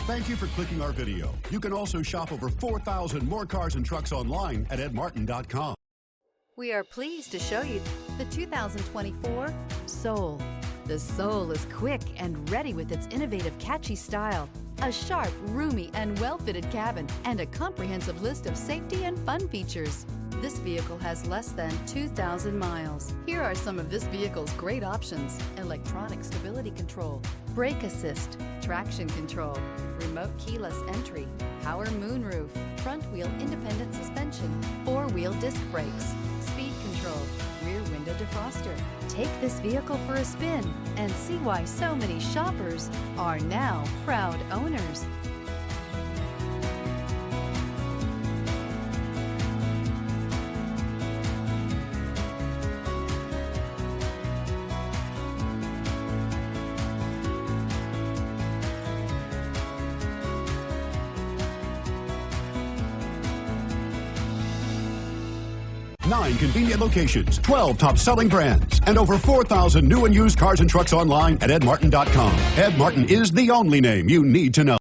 Thank you for clicking our video. You can also shop over 4,000 more cars and trucks online at edmartin.com. We are pleased to show you the 2024 Soul. The Soul is quick and ready with its innovative, catchy style, a sharp, roomy, and well-fitted cabin, and a comprehensive list of safety and fun features. This vehicle has less than 2,000 miles. Here are some of this vehicle's great options: electronic stability control, brake assist, traction control, remote keyless entry, power moonroof, front wheel independent suspension, four-wheel disc brakes, speed control, rear window defroster. Take this vehicle for a spin and see why so many shoppers are now proud owners. Nine convenient locations, 12 top-selling brands, and over 4,000 new and used cars and trucks online at edmartin.com. Ed Martin is the only name you need to know.